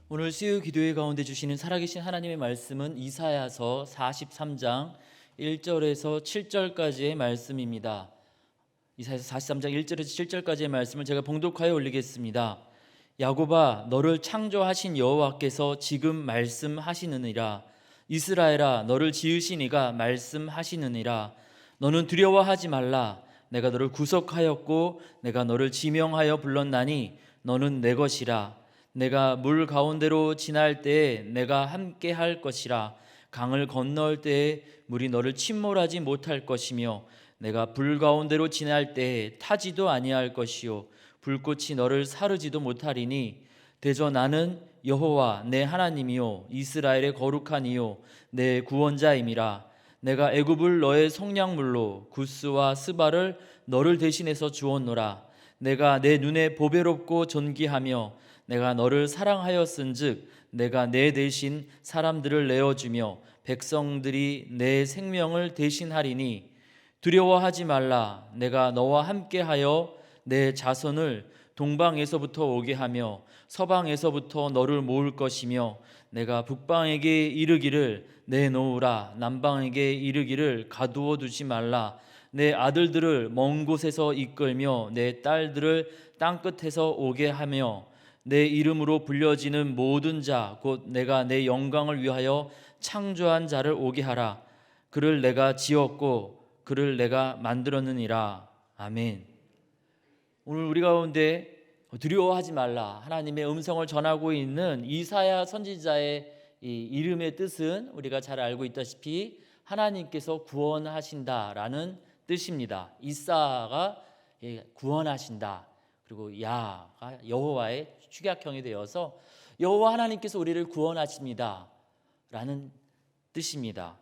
오늘 수요 기도회 가운데 주시는 살아계신 하나님의 말씀은 이사야서 43장 1절에서 7절까지의 말씀입니다. 이사야서 43장 1절에서 7절까지의 말씀을 제가 봉독하여 올리겠습니다. 야곱아, 너를 창조하신 여호와께서 지금 말씀하시느니라. 이스라엘아, 너를 지으신 이가 말씀하시느니라. 너는 두려워하지 말라. 내가 너를 구속하였고 내가 너를 지명하여 불렀나니 너는 내 것이라. 내가 물 가운데로 지날 때에 내가 함께 할 것이라. 강을 건널 때에 물이 너를 침몰하지 못할 것이며 내가 불 가운데로 지날 때에 타지도 아니할 것이요 불꽃이 너를 사르지도 못하리니 대저 나는 여호와 내 하나님이요 이스라엘의 거룩한 이요 내 구원자임이라. 내가 애굽을 너의 속량물로 구스와 스바를 너를 대신해서 주었노라. 내가 내 눈에 보배롭고 존귀하며 내가 너를 사랑하였은즉 내가 내 대신 사람들을 내어주며 백성들이 내 생명을 대신하리니 두려워하지 말라. 내가 너와 함께하여 내 자손을 동방에서부터 오게 하며 서방에서부터 너를 모을 것이며 내가 북방에게 이르기를 내놓으라. 남방에게 이르기를 가두어 두지 말라. 내 아들들을 먼 곳에서 이끌며 내 딸들을 땅끝에서 오게 하며 내 이름으로 불려지는 모든 자 곧 내가 내 영광을 위하여 창조한 자를 오게 하라. 그를 내가 지었고 그를 내가 만들었느니라. 아멘. 오늘 우리 가운데 두려워하지 말라 하나님의 음성을 전하고 있는 이사야 선지자의 이 이름의 뜻은 우리가 잘 알고 있다시피 하나님께서 구원하신다라는 뜻입니다. 이사가 구원하신다. 그리고 야가 여호와의 축약형이 되어서 여호와 하나님께서 우리를 구원하십니다 라는 뜻입니다.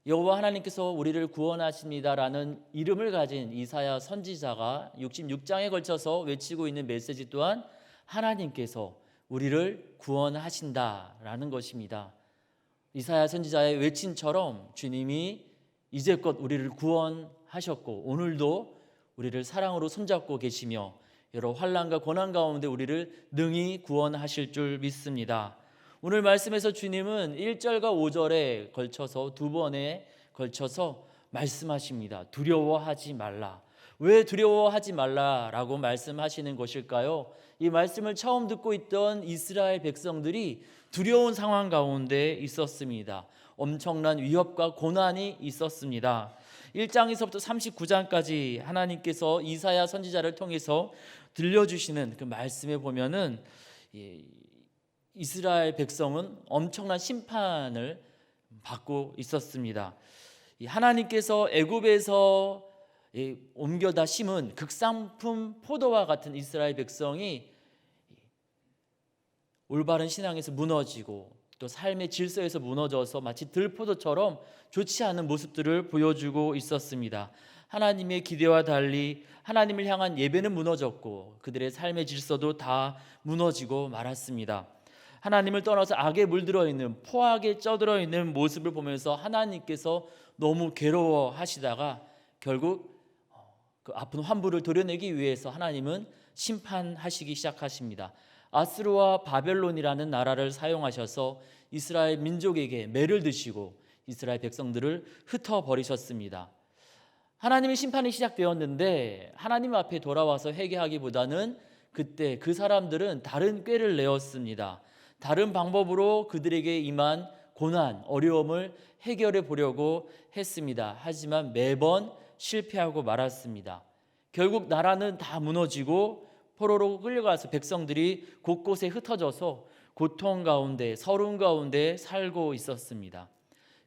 여호와 하나님께서 우리를 구원하십니다 라는 이름을 가진 이사야 선지자가 66장에 걸쳐서 외치고 있는 메시지 또한 하나님께서 우리를 구원하신다 라는 것입니다. 이사야 선지자의 외침처럼 주님이 이제껏 우리를 구원하셨고 오늘도 우리를 사랑으로 손잡고 계시며 여러 환난과 고난 가운데 우리를 능히 구원하실 줄 믿습니다. 오늘 말씀에서 주님은 1절과 5절에 걸쳐서 두 번에 걸쳐서 말씀하십니다. 두려워하지 말라. 왜 두려워하지 말라라고 말씀하시는 것일까요? 이 말씀을 처음 듣고 있던 이스라엘 백성들이 두려운 상황 가운데 있었습니다. 엄청난 위협과 고난이 있었습니다. 1장에서부터 39장까지 하나님께서 이사야 선지자를 통해서 들려주시는 그 말씀에 보면은 이스라엘 백성은 엄청난 심판을 받고 있었습니다. 하나님께서 애굽에서 옮겨다 심은 극상품 포도와 같은 이스라엘 백성이 올바른 신앙에서 무너지고 또 삶의 질서에서 무너져서 마치 들포도처럼 좋지 않은 모습들을 보여주고 있었습니다. 하나님의 기대와 달리 하나님을 향한 예배는 무너졌고 그들의 삶의 질서도 다 무너지고 말았습니다. 하나님을 떠나서 악에 물들어 있는 포악에 쩌들어 있는 모습을 보면서 하나님께서 너무 괴로워하시다가 결국 그 아픈 환부를 도려내기 위해서 하나님은 심판하시기 시작하십니다. 아스루와 바벨론이라는 나라를 사용하셔서 이스라엘 민족에게 매를 드시고 이스라엘 백성들을 흩어버리셨습니다. 하나님의 심판이 시작되었는데 하나님 앞에 돌아와서 회개하기보다는 그때 그 사람들은 다른 꾀를 내었습니다. 다른 방법으로 그들에게 임한 고난, 어려움을 해결해 보려고 했습니다. 하지만 매번 실패하고 말았습니다. 결국 나라는 다 무너지고 포로로 끌려가서 백성들이 곳곳에 흩어져서 고통 가운데 서름 가운데 살고 있었습니다.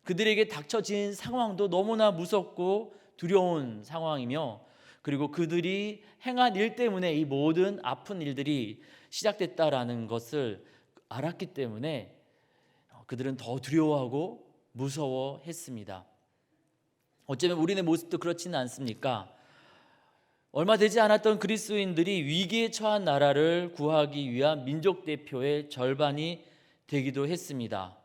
그들에게 닥쳐진 상황도 너무나 무섭고 두려운 상황이며 그리고 그들이 행한 일 때문에 이 모든 아픈 일들이 시작됐다라는 것을 알았기 때문에 그들은 더 두려워하고 무서워했습니다. 어쩌면 우리의 모습도 그렇지는 않습니까? 얼마 되지 않았던 그리스도인들이 위기에 처한 나라를 구하기 위한 민족 대표의 절반이 되기도 했습니다.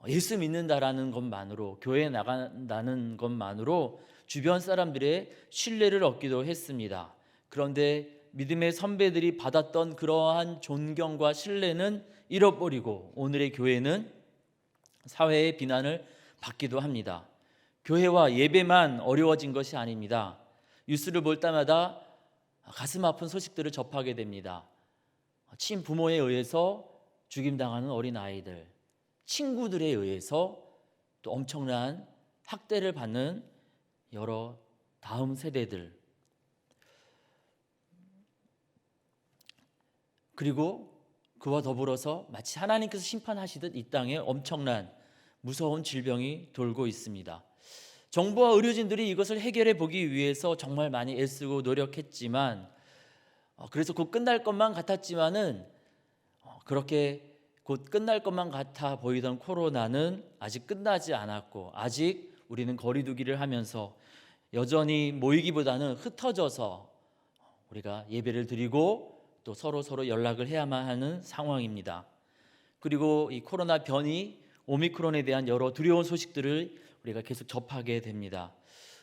예수 믿는다라는 것만으로, 교회에 나간다는 것만으로 주변 사람들의 신뢰를 얻기도 했습니다. 그런데 믿음의 선배들이 받았던 그러한 존경과 신뢰는 잃어버리고 오늘의 교회는 사회의 비난을 받기도 합니다. 교회와 예배만 어려워진 것이 아닙니다. 뉴스를 볼 때마다 가슴 아픈 소식들을 접하게 됩니다. 친부모에 의해서 죽임당하는 어린아이들, 친구들에 의해서 또 엄청난 학대를 받는 여러 다음 세대들, 그리고 그와 더불어서 마치 하나님께서 심판하시듯 이 땅에 엄청난 무서운 질병이 돌고 있습니다. 정부와 의료진들이 이것을 해결해 보기 위해서 정말 많이 애쓰고 노력했지만, 그래서 곧 끝날 것만 같았지만은 그렇게 곧 끝날 것만 같아 보이던 코로나는 아직 끝나지 않았고, 아직 우리는 거리두기를 하면서 여전히 모이기보다는 흩어져서 우리가 예배를 드리고 또 서로 연락을 해야만 하는 상황입니다. 그리고 이 코로나 변이 오미크론에 대한 여러 두려운 소식들을 우리가 계속 접하게 됩니다.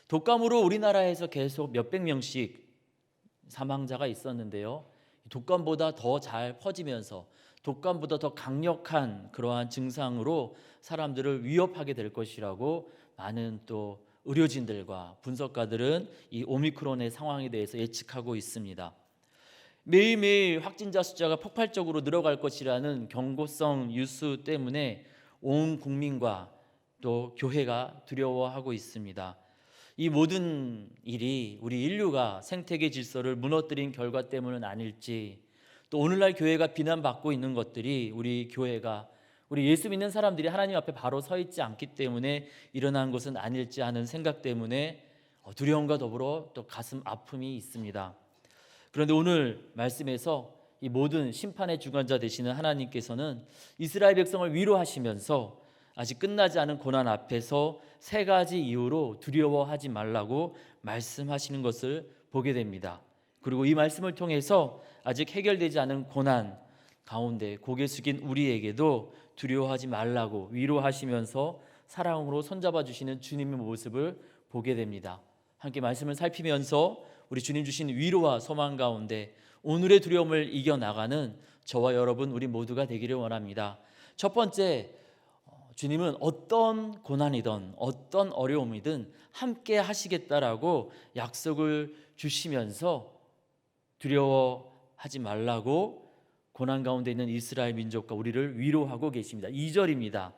독감으로 우리나라에서 계속 몇백 명씩 사망자가 있었는데요, 독감보다 더 잘 퍼지면서 독감보다 더 강력한 그러한 증상으로 사람들을 위협하게 될 것이라고 많은 또 의료진들과 분석가들은 이 오미크론의 상황에 대해서 예측하고 있습니다. 매일매일 확진자 숫자가 폭발적으로 늘어갈 것이라는 경고성 뉴스 때문에 온 국민과 또 교회가 두려워하고 있습니다. 이 모든 일이 우리 인류가 생태계 질서를 무너뜨린 결과 때문은 아닐지, 또 오늘날 교회가 비난받고 있는 것들이 우리 교회가, 우리 예수 믿는 사람들이 하나님 앞에 바로 서 있지 않기 때문에 일어난 것은 아닐지 하는 생각 때문에 두려움과 더불어 또 가슴 아픔이 있습니다. 그런데 오늘 말씀에서 이 모든 심판의 주관자 되시는 하나님께서는 이스라엘 백성을 위로하시면서 아직 끝나지 않은 고난 앞에서 세 가지 이유로 두려워하지 말라고 말씀하시는 것을 보게 됩니다. 그리고 이 말씀을 통해서 아직 해결되지 않은 고난 가운데 고개 숙인 우리에게도 두려워하지 말라고 위로하시면서 사랑으로 손잡아 주시는 주님의 모습을 보게 됩니다. 함께 말씀을 살피면서 우리 주님 주신 위로와 소망 가운데 오늘의 두려움을 이겨나가는 저와 여러분 우리 모두가 되기를 원합니다. 첫 번째, 주님은 어떤 고난이든 어떤 어려움이든 함께 하시겠다라고 약속을 주시면서 두려워하지 말라고 고난 가운데 있는 이스라엘 민족과 우리를 위로하고 계십니다. 2절입니다.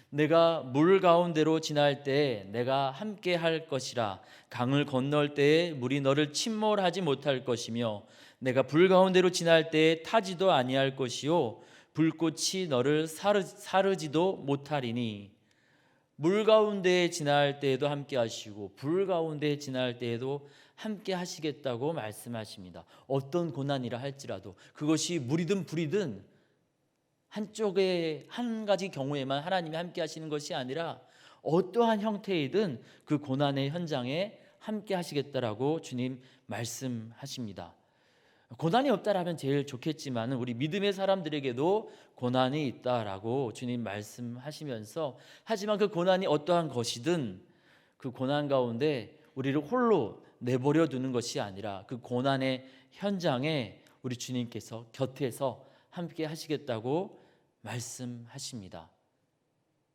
내가 물 가운데로 지날 때에 내가 함께 할 것이라. 강을 건널 때에 물이 너를 침몰하지 못할 것이며 내가 불 가운데로 지날 때에 타지도 아니할 것이요 불꽃이 너를 사르지도 못하리니. 물 가운데 지날 때에도 함께 하시고 불 가운데 지날 때에도 함께 하시겠다고 말씀하십니다. 어떤 고난이라 할지라도 그것이 물이든 불이든 한쪽에 한 가지 경우에만 하나님이 함께 하시는 것이 아니라 어떠한 형태이든 그 고난의 현장에 함께 하시겠다라고 주님 말씀하십니다. 고난이 없다라면 제일 좋겠지만 우리 믿음의 사람들에게도 고난이 있다라고 주님 말씀하시면서, 하지만 그 고난이 어떠한 것이든 그 고난 가운데 우리를 홀로 내버려 두는 것이 아니라 그 고난의 현장에 우리 주님께서 곁에서 함께 하시겠다고 말씀하십니다.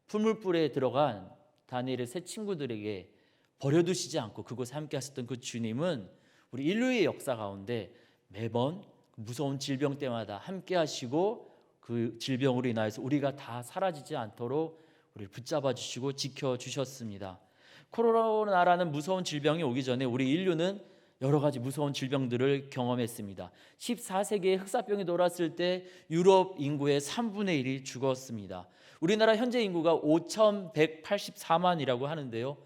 풀물불에 들어간 다니엘의 세 친구들에게 버려두시지 않고 그곳에 함께 하셨던 그 주님은 우리 인류의 역사 가운데 매번 무서운 질병 때마다 함께 하시고 그 질병으로 인하여서 우리가 다 사라지지 않도록 우리를 붙잡아 주시고 지켜주셨습니다. 코로나라는 무서운 질병이 오기 전에 우리 인류는 여러 가지 무서운 질병들을 경험했습니다. 14세기에 흑사병이 돌았을 때 유럽 인구의 3분의 1이 죽었습니다. 우리나라 현재 인구가 5,184만이라고 하는데요,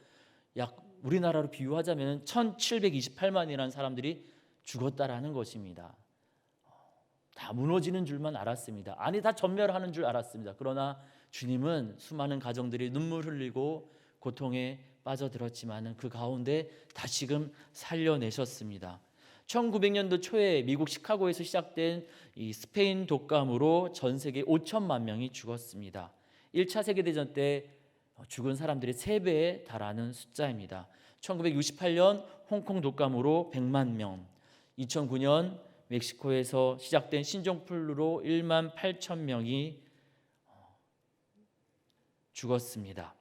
약 우리나라로 비유하자면 1,728만이라는 사람들이 죽었다라는 것입니다. 다 무너지는 줄만 알았습니다. 아니, 다 전멸하는 줄 알았습니다. 그러나 주님은 수많은 가정들이 눈물 흘리고 고통에 빠져들었지만 그 가운데 다시금 살려내셨습니다. 1900년도 초에 미국 시카고에서 시작된 이 스페인 독감으로 전 세계 5천만 명이 죽었습니다. 1차 세계대전 때 죽은 사람들의 3배에 달하는 숫자입니다. 1968년 홍콩 독감으로 100만 명, 2009년 멕시코에서 시작된 신종플루로 1만 8천 명이 죽었습니다.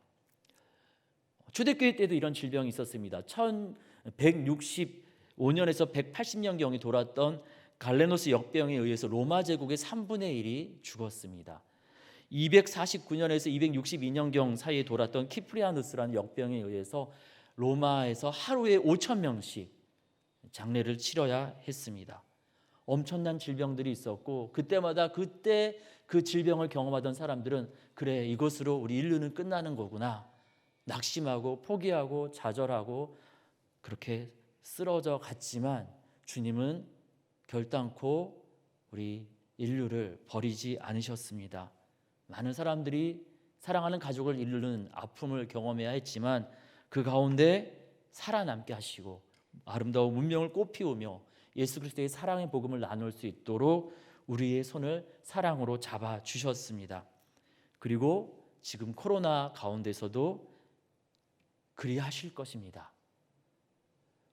초대교회 때도 이런 질병이 있었습니다. 1165년에서 180년경에 돌았던 갈레노스 역병에 의해서 로마 제국의 3분의 1이 죽었습니다. 249년에서 262년경 사이에 돌았던 키프리아누스라는 역병에 의해서 로마에서 하루에 5천 명씩 장례를 치러야 했습니다. 엄청난 질병들이 있었고 그때마다 그때 그 질병을 경험하던 사람들은 그래, 이것으로 우리 인류는 끝나는 거구나, 낙심하고 포기하고 좌절하고 그렇게 쓰러져 갔지만 주님은 결단코 우리 인류를 버리지 않으셨습니다. 많은 사람들이 사랑하는 가족을 잃는 아픔을 경험해야 했지만 그 가운데 살아남게 하시고 아름다운 문명을 꽃피우며 예수 그리스도의 사랑의 복음을 나눌 수 있도록 우리의 손을 사랑으로 잡아주셨습니다. 그리고 지금 코로나 가운데서도 그리하실 것입니다.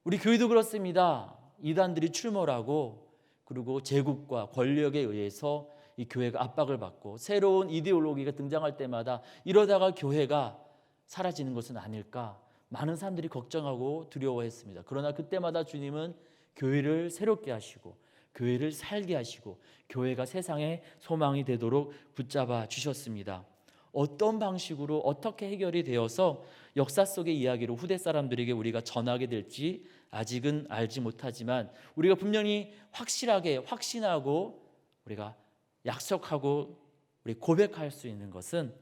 우리 교회도 그렇습니다. 이단들이 출몰하고 그리고 제국과 권력에 의해서 이 교회가 압박을 받고 새로운 이데올로기가 등장할 때마다 이러다가 교회가 사라지는 것은 아닐까 많은 사람들이 걱정하고 두려워했습니다. 그러나 그때마다 주님은 교회를 새롭게 하시고 교회를 살게 하시고 교회가 세상의 소망이 되도록 붙잡아 주셨습니다. 어떤 방식으로 어떻게 해결이 되어서 역사 속의 이야기로 후대 사람들에게 우리가 전하게 될지 아직은 알지 못하지만 우리가 분명히 확실하게 확신하고 우리가 약속하고 우리 고백할 수 있는 것은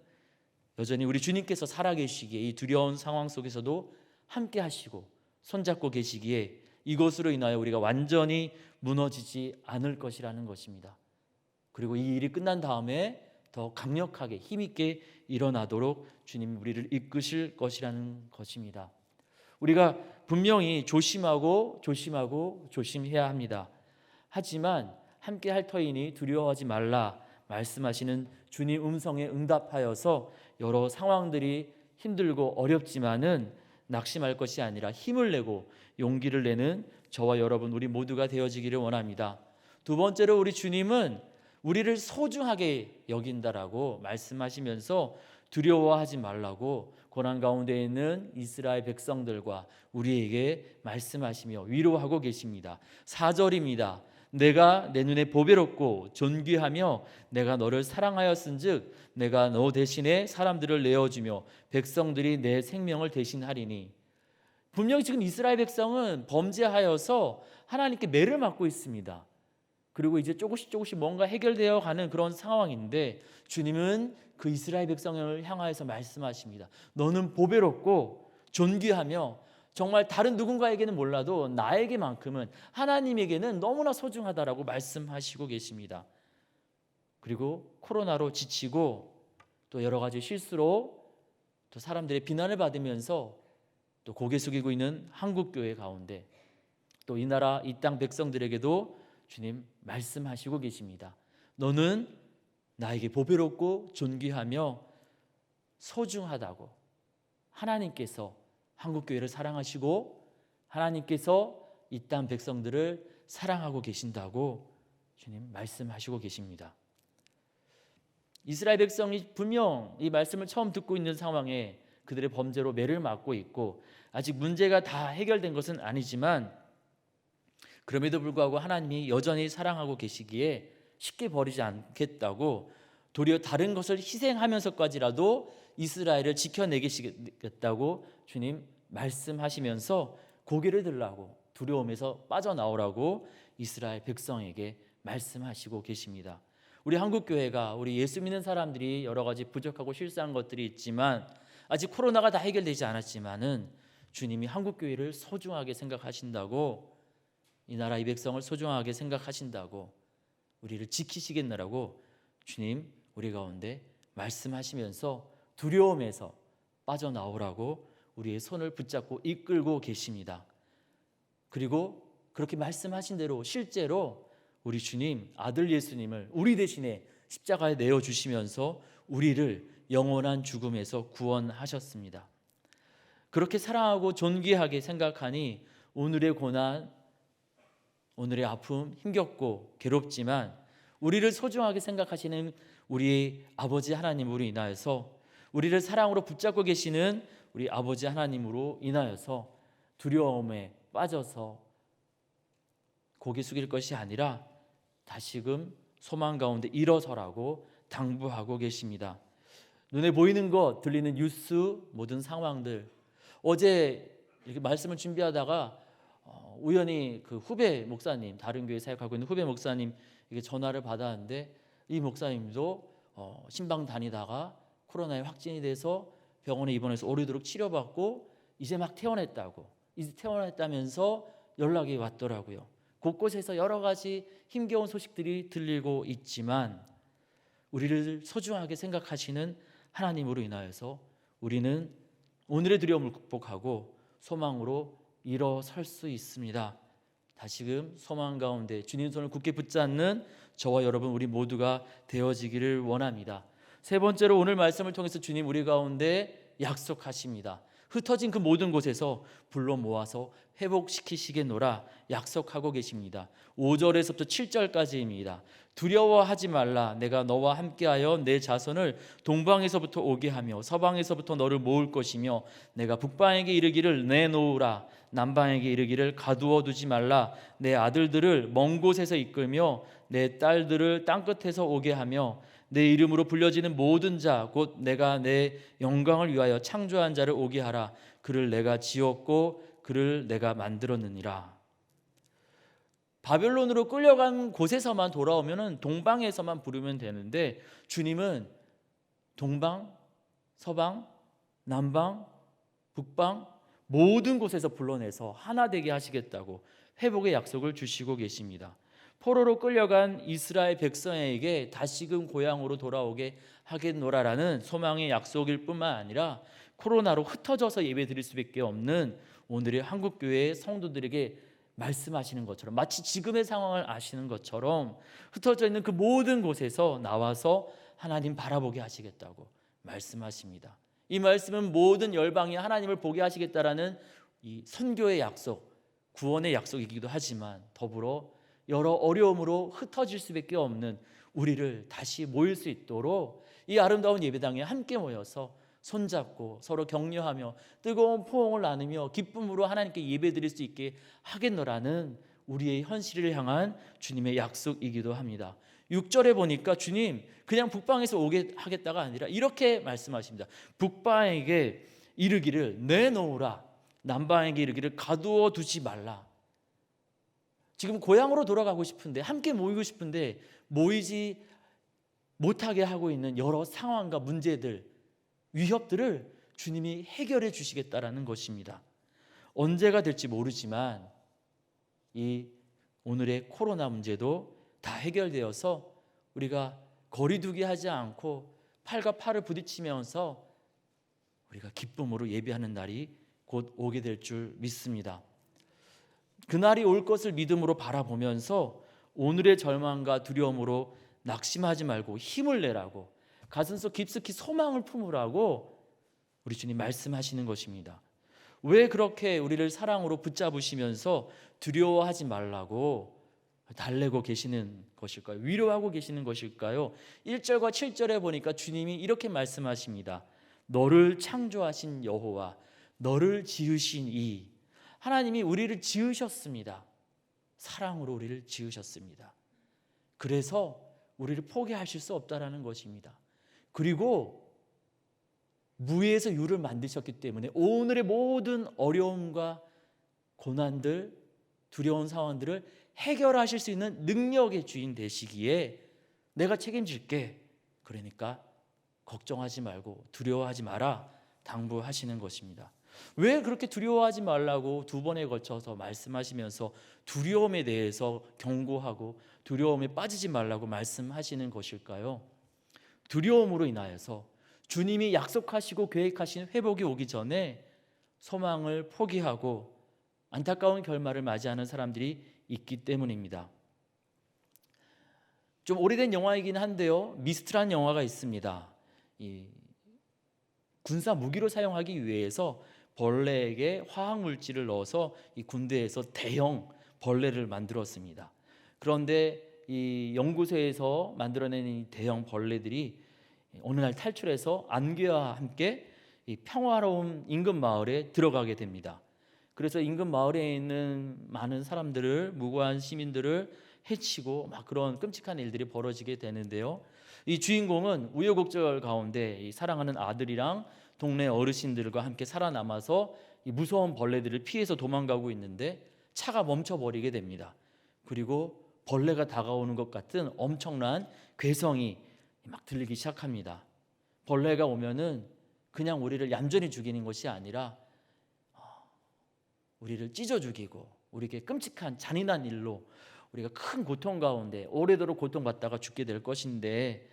여전히 우리 주님께서 살아계시기에 이 두려운 상황 속에서도 함께 하시고 손잡고 계시기에 이것으로 인하여 우리가 완전히 무너지지 않을 것이라는 것입니다. 그리고 이 일이 끝난 다음에 더 강력하게 힘있게 일어나도록 주님이 우리를 이끄실 것이라는 것입니다. 우리가 분명히 조심하고 조심해야 합니다. 하지만 함께 할 터이니 두려워하지 말라 말씀하시는 주님 음성에 응답하여서 여러 상황들이 힘들고 어렵지만은 낙심할 것이 아니라 힘을 내고 용기를 내는 저와 여러분 우리 모두가 되어지기를 원합니다. 두 번째로 우리 주님은 우리를 소중하게 여긴다라고 말씀하시면서 두려워하지 말라고 고난 가운데 있는 이스라엘 백성들과 우리에게 말씀하시며 위로하고 계십니다. 4절입니다. 내가 내 눈에 보배롭고 존귀하며 내가 너를 사랑하였은즉 내가 너 대신에 사람들을 내어주며 백성들이 내 생명을 대신하리니. 분명히 지금 이스라엘 백성은 범죄하여서 하나님께 매를 맞고 있습니다. 그리고 이제 조금씩 뭔가 해결되어 가는 그런 상황인데 주님은 그 이스라엘 백성을 향하여서 말씀하십니다. 너는 보배롭고 존귀하며 정말 다른 누군가에게는 몰라도 나에게만큼은 하나님에게는 너무나 소중하다라고 말씀하시고 계십니다. 그리고 코로나로 지치고 또 여러 가지 실수로 또 사람들의 비난을 받으면서 또 고개 숙이고 있는 한국교회 가운데 또 이 나라 이 땅 백성들에게도 주님 말씀하시고 계십니다. 너는 나에게 보배롭고 존귀하며 소중하다고 하나님께서 한국교회를 사랑하시고 하나님께서 이 땅 백성들을 사랑하고 계신다고 주님 말씀하시고 계십니다. 이스라엘 백성이 분명 이 말씀을 처음 듣고 있는 상황에 그들의 범죄로 매를 맞고 있고 아직 문제가 다 해결된 것은 아니지만 그럼에도 불구하고 하나님이 여전히 사랑하고 계시기에 쉽게 버리지 않겠다고 도리어 다른 것을 희생하면서까지라도 이스라엘을 지켜내겠다고 주님 말씀하시면서 고개를 들라고 두려움에서 빠져나오라고 이스라엘 백성에게 말씀하시고 계십니다. 우리 한국교회가 우리 예수 믿는 사람들이 여러 가지 부족하고 실수한 것들이 있지만 아직 코로나가 다 해결되지 않았지만은 주님이 한국교회를 소중하게 생각하신다고 이 나라 이 백성을 소중하게 생각하신다고 우리를 지키시겠느라고 주님 우리 가운데 말씀하시면서 두려움에서 빠져나오라고 우리의 손을 붙잡고 이끌고 계십니다. 그리고 그렇게 말씀하신 대로 실제로 우리 주님 아들 예수님을 우리 대신에 십자가에 내어주시면서 우리를 영원한 죽음에서 구원하셨습니다. 그렇게 사랑하고 존귀하게 생각하니 오늘의 고난 오늘의 아픔 힘겹고 괴롭지만 우리를 소중하게 생각하시는 우리 아버지 하나님으로 인하여서, 우리를 사랑으로 붙잡고 계시는 우리 아버지 하나님으로 인하여서 두려움에 빠져서 고개 숙일 것이 아니라 다시금 소망 가운데 일어서라고 당부하고 계십니다. 눈에 보이는 것, 들리는 뉴스, 모든 상황들, 어제 이렇게 말씀을 준비하다가 우연히 그 후배 목사님, 다른 교회 사역하고 있는 후배 목사님에게 전화를 받았는데, 이 목사님도 신방 다니다가 코로나에 확진이 돼서 병원에 입원해서 오래도록 치료받고 이제 막 퇴원했다고, 이제 퇴원했다면서 연락이 왔더라고요. 곳곳에서 여러 가지 힘겨운 소식들이 들리고 있지만 우리를 소중하게 생각하시는 하나님으로 인하여서 우리는 오늘의 두려움을 극복하고 소망으로 일어설 수 있습니다. 다시금 소망 가운데 주님 손을 굳게 붙잡는 저와 여러분 우리 모두가 되어지기를 원합니다. 세 번째로 오늘 말씀을 통해서 주님 우리 가운데 약속하십니다. 흩어진 그 모든 곳에서 불러 모아서 회복시키시겠노라 약속하고 계십니다. 5절에서부터 7절까지입니다. 두려워하지 말라. 내가 너와 함께하여 내 자손을 동방에서부터 오게 하며 서방에서부터 너를 모을 것이며 내가 북방에게 이르기를 내놓으라. 남방에게 이르기를 가두어 두지 말라. 내 아들들을 먼 곳에서 이끌며 내 딸들을 땅끝에서 오게 하며 내 이름으로 불려지는 모든 자 곧 내가 내 영광을 위하여 창조한 자를 오게 하라. 그를 내가 지었고 그를 내가 만들었느니라. 바벨론으로 끌려간 곳에서만 돌아오면 동방에서만 부르면 되는데 주님은 동방, 서방, 남방, 북방 모든 곳에서 불러내서 하나 되게 하시겠다고 회복의 약속을 주시고 계십니다. 포로로 끌려간 이스라엘 백성에게 다시금 고향으로 돌아오게 하겠노라라는 소망의 약속일 뿐만 아니라 코로나로 흩어져서 예배드릴 수밖에 없는 오늘의 한국교회의 성도들에게 말씀하시는 것처럼, 마치 지금의 상황을 아시는 것처럼 흩어져 있는 그 모든 곳에서 나와서 하나님 바라보게 하시겠다고 말씀하십니다. 이 말씀은 모든 열방이 하나님을 보게 하시겠다라는 이 선교의 약속, 구원의 약속이기도 하지만 더불어 여러 어려움으로 흩어질 수밖에 없는 우리를 다시 모일 수 있도록 이 아름다운 예배당에 함께 모여서 손잡고 서로 격려하며 뜨거운 포옹을 나누며 기쁨으로 하나님께 예배드릴 수 있게 하겠노라는 우리의 현실을 향한 주님의 약속이기도 합니다. 6절에 보니까 주님 그냥 북방에서 오게 하겠다가 아니라 이렇게 말씀하십니다. 북방에게 이르기를 내놓으라. 남방에게 이르기를 가두어 두지 말라. 지금 고향으로 돌아가고 싶은데, 함께 모이고 싶은데 모이지 못하게 하고 있는 여러 상황과 문제들, 위협들을 주님이 해결해 주시겠다라는 것입니다. 언제가 될지 모르지만 이 오늘의 코로나 문제도 다 해결되어서 우리가 거리두기 하지 않고 팔과 팔을 부딪히면서 우리가 기쁨으로 예배하는 날이 곧 오게 될 줄 믿습니다. 그날이 올 것을 믿음으로 바라보면서 오늘의 절망과 두려움으로 낙심하지 말고 힘을 내라고, 가슴속 깊숙이 소망을 품으라고 우리 주님 말씀하시는 것입니다. 왜 그렇게 우리를 사랑으로 붙잡으시면서 두려워하지 말라고 달래고 계시는 것일까요? 위로하고 계시는 것일까요? 1절과 7절에 보니까 주님이 이렇게 말씀하십니다. 너를 창조하신 여호와, 너를 지으신 이 하나님이 우리를 지으셨습니다. 사랑으로 우리를 지으셨습니다. 그래서 우리를 포기하실 수 없다라는 것입니다. 그리고 무에서 유를 만드셨기 때문에 오늘의 모든 어려움과 고난들, 두려운 상황들을 해결하실 수 있는 능력의 주인 되시기에 내가 책임질게. 그러니까 걱정하지 말고 두려워하지 마라 당부하시는 것입니다. 왜 그렇게 두려워하지 말라고 두 번에 걸쳐서 말씀하시면서 두려움에 대해서 경고하고 두려움에 빠지지 말라고 말씀하시는 것일까요? 두려움으로 인하여서 주님이 약속하시고 계획하신 회복이 오기 전에 소망을 포기하고 안타까운 결말을 맞이하는 사람들이 있기 때문입니다. 좀 오래된 영화이긴 한데요, 미스트라는 영화가 있습니다. 이 군사 무기로 사용하기 위해서 벌레에게 화학 물질을 넣어서 이 군대에서 대형 벌레를 만들었습니다. 그런데 이 연구소에서 만들어낸 이 대형 벌레들이 어느 날 탈출해서 안개와 함께 이 평화로운 임금 마을에 들어가게 됩니다. 그래서 임금 마을에 있는 많은 사람들을, 무고한 시민들을 해치고 막 그런 끔찍한 일들이 벌어지게 되는데요. 이 주인공은 우여곡절 가운데 이 사랑하는 아들이랑 동네 어르신들과 함께 살아남아서 이 무서운 벌레들을 피해서 도망가고 있는데 차가 멈춰버리게 됩니다. 그리고 벌레가 다가오는 것 같은 엄청난 괴성이 막 들리기 시작합니다. 벌레가 오면은 그냥 우리를 얌전히 죽이는 것이 아니라 우리를 찢어 죽이고 우리에게 끔찍한 잔인한 일로 우리가 큰 고통 가운데 오래도록 고통받다가 죽게 될 것인데,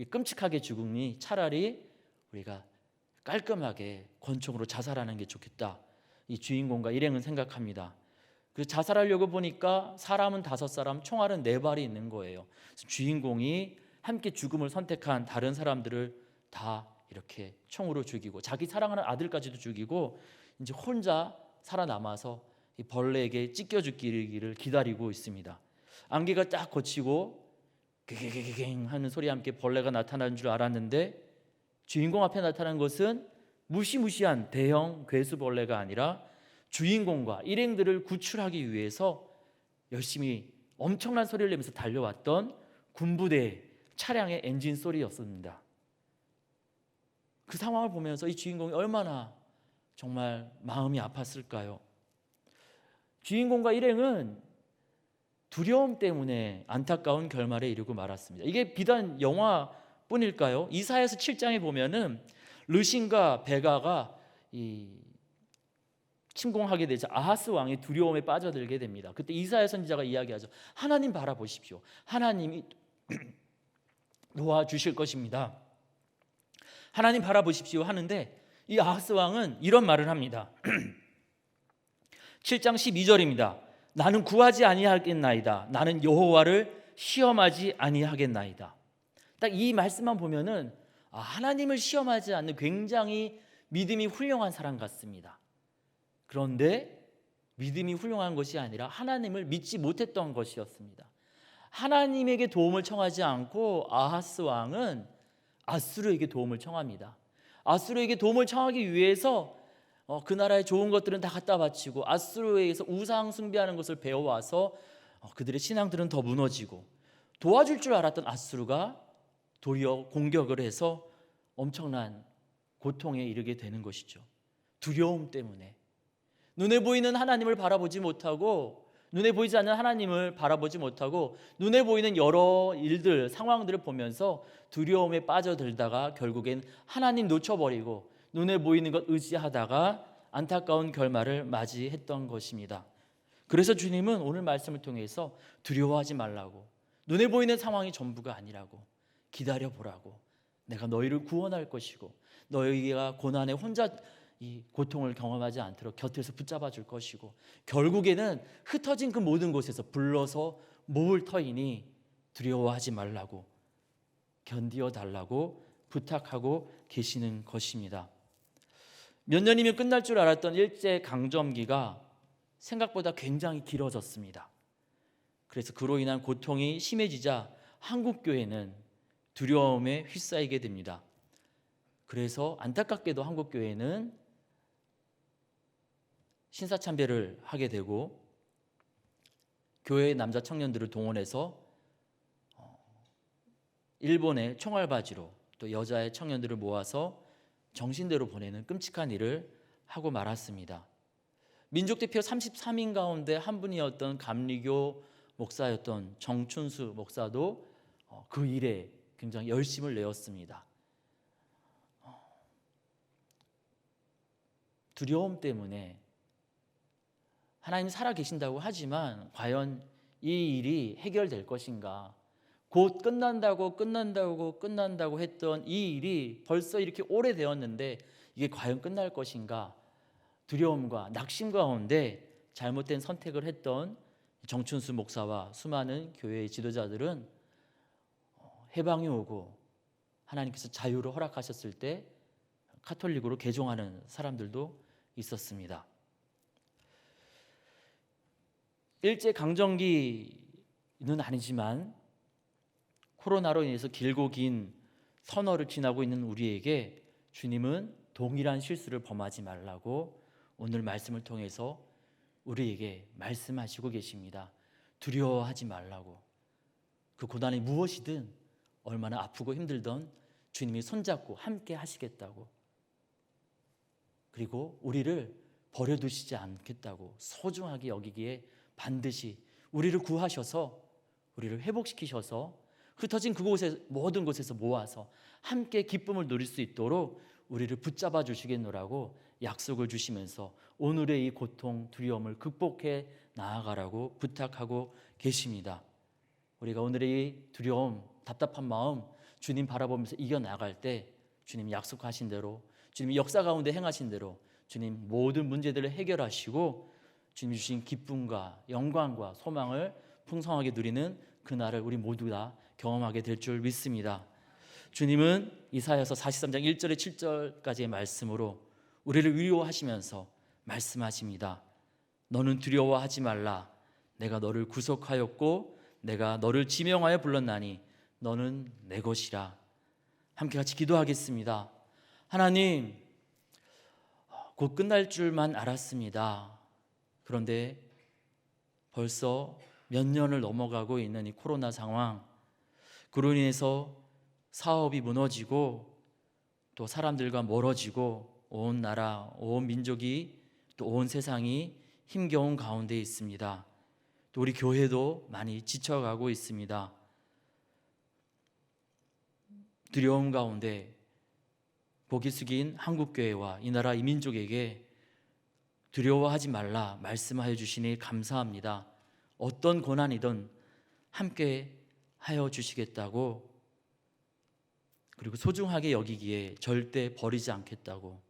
끔찍하게 죽으니 차라리 우리가 깔끔하게 권총으로 자살하는 게 좋겠다, 이 주인공과 일행은 생각합니다. 그래서 자살하려고 보니까 사람은 5사람, 총알은 4발이 있는 거예요. 주인공이 함께 죽음을 선택한 다른 사람들을 다 이렇게 총으로 죽이고 자기 사랑하는 아들까지도 죽이고 이제 혼자 살아남아서 이 벌레에게 찢겨 죽기를 기다리고 있습니다. 안개가 딱 걷히고 갱 하는 소리와 함께 벌레가 나타나는 줄 알았는데, 주인공 앞에 나타난 것은 무시무시한 대형 괴수벌레가 아니라 주인공과 일행들을 구출하기 위해서 열심히 엄청난 소리를 내면서 달려왔던 군부대 차량의 엔진 소리였습니다. 그 상황을 보면서 이 주인공이 얼마나 정말 마음이 아팠을까요? 주인공과 일행은 두려움 때문에 안타까운 결말에 이르고 말았습니다. 이게 비단 영화뿐일까요? 이사야서 7장에 보면은 르신과 베가가 침공하게 되자 아하스 왕이 두려움에 빠져들게 됩니다. 그때 이사야 선지자가 이야기하죠. 하나님 바라보십시오. 하나님이 도와주실 것입니다. 하나님 바라보십시오 하는데 이 아하스 왕은 이런 말을 합니다. 7장 12절입니다. 나는 구하지 아니하겠나이다. 나는 여호와를 시험하지 아니하겠나이다. 딱 이 말씀만 보면은 하나님을 시험하지 않는 굉장히 믿음이 훌륭한 사람 같습니다. 그런데 믿음이 훌륭한 것이 아니라 하나님을 믿지 못했던 것이었습니다. 하나님에게 도움을 청하지 않고 아하스 왕은 아수르에게 도움을 청합니다. 아수르에게 도움을 청하기 위해서 그 나라의 좋은 것들은 다 갖다 바치고 아수르에게서 우상 숭배하는 것을 배워와서 그들의 신앙들은 더 무너지고, 도와줄 줄 알았던 아수르가 도리어 공격을 해서 엄청난 고통에 이르게 되는 것이죠. 두려움 때문에 눈에 보이는 하나님을 바라보지 못하고, 눈에 보이지 않는 하나님을 바라보지 못하고 눈에 보이는 여러 일들, 상황들을 보면서 두려움에 빠져들다가 결국엔 하나님 놓쳐버리고 눈에 보이는 것 의지하다가 안타까운 결말을 맞이했던 것입니다. 그래서 주님은 오늘 말씀을 통해서 두려워하지 말라고, 눈에 보이는 상황이 전부가 아니라고, 기다려보라고, 내가 너희를 구원할 것이고 너희가 고난에 혼자 이 고통을 경험하지 않도록 곁에서 붙잡아 줄 것이고 결국에는 흩어진 그 모든 곳에서 불러서 모을 터이니 두려워하지 말라고, 견디어 달라고 부탁하고 계시는 것입니다. 몇 년이면 끝날 줄 알았던 일제강점기가 생각보다 굉장히 길어졌습니다. 그래서 그로 인한 고통이 심해지자 한국교회는 두려움에 휩싸이게 됩니다. 그래서 안타깝게도 한국교회는 신사참배를 하게 되고 교회의 남자 청년들을 동원해서 일본의 총알바지로 또 여자의 청년들을 모아서 정신대로 보내는 끔찍한 일을 하고 말았습니다. 민족대표 33인 가운데 한 분이었던 감리교 목사였던 정춘수 목사도 그 일에 굉장히 열심을 내었습니다. 두려움 때문에 하나님 살아계신다고 하지만 과연 이 일이 해결될 것인가, 곧 끝난다고 했던 이 일이 벌써 이렇게 오래되었는데 이게 과연 끝날 것인가, 두려움과 낙심 가운데 잘못된 선택을 했던 정춘수 목사와 수많은 교회의 지도자들은 해방이 오고 하나님께서 자유를 허락하셨을 때 카톨릭으로 개종하는 사람들도 있었습니다. 일제 강점기는 아니지만 코로나로 인해서 길고 긴 선어를 지나고 있는 우리에게 주님은 동일한 실수를 범하지 말라고 오늘 말씀을 통해서 우리에게 말씀하시고 계십니다. 두려워하지 말라고. 그 고난이 무엇이든 얼마나 아프고 힘들던 주님이 손잡고 함께 하시겠다고, 그리고 우리를 버려두시지 않겠다고, 소중하게 여기기에 반드시 우리를 구하셔서 우리를 회복시키셔서 흩어진 그곳에 모든 곳에서 모아서 함께 기쁨을 누릴 수 있도록 우리를 붙잡아 주시겠노라고 약속을 주시면서 오늘의 이 고통, 두려움을 극복해 나아가라고 부탁하고 계십니다. 우리가 오늘의 이 두려움, 답답한 마음 주님 바라보면서 이겨나갈 때 주님 약속하신 대로, 주님이 역사 가운데 행하신 대로 주님 모든 문제들을 해결하시고 주님이 주신 기쁨과 영광과 소망을 풍성하게 누리는 그날을 우리 모두 다 경험하게 될 줄 믿습니다. 주님은 이사야서 43장 1절에 7절까지의 말씀으로 우리를 위로하시면서 말씀하십니다. 너는 두려워하지 말라. 내가 너를 구속하였고 내가 너를 지명하여 불렀나니 너는 내 것이라. 함께 같이 기도하겠습니다. 하나님, 곧 끝날 줄만 알았습니다. 그런데 벌써 몇 년을 넘어가고 있는 이 코로나 상황, 그로 인해서 사업이 무너지고 또 사람들과 멀어지고 온 나라, 온 민족이 또 온 세상이 힘겨운 가운데 있습니다. 또 우리 교회도 많이 지쳐가고 있습니다. 두려움 가운데 고개 숙인 한국교회와 이 나라 이 민족에게 두려워하지 말라 말씀하여 주시니 감사합니다. 어떤 고난이든 함께 하여 주시겠다고, 그리고 소중하게 여기기에 절대 버리지 않겠다고,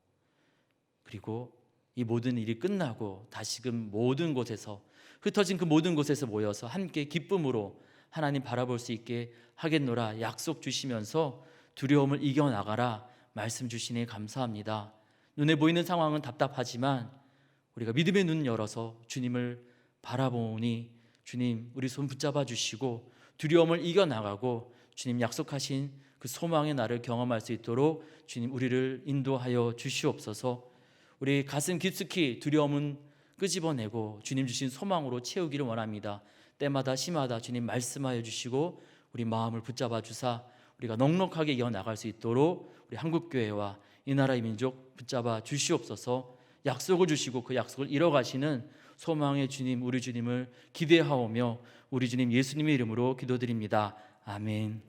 그리고 이 모든 일이 끝나고 다시금 모든 곳에서, 흩어진 그 모든 곳에서 모여서 함께 기쁨으로 하나님 바라볼 수 있게 하겠노라 약속 주시면서 두려움을 이겨나가라 말씀 주시니 감사합니다. 눈에 보이는 상황은 답답하지만 우리가 믿음의 눈 열어서 주님을 바라보니 주님 우리 손 붙잡아 주시고 두려움을 이겨나가고 주님 약속하신 그 소망의 날을 경험할 수 있도록 주님 우리를 인도하여 주시옵소서. 우리 가슴 깊숙이 두려움은 끄집어내고 주님 주신 소망으로 채우기를 원합니다. 때마다 시마다 주님 말씀하여 주시고 우리 마음을 붙잡아 주사 우리가 넉넉하게 이어나갈 수 있도록 우리 한국교회와 이 나라의 민족 붙잡아 주시옵소서. 약속을 주시고 그 약속을 이뤄가시는 소망의 주님, 우리 주님을 기대하오며 우리 주님 예수님의 이름으로 기도드립니다. 아멘.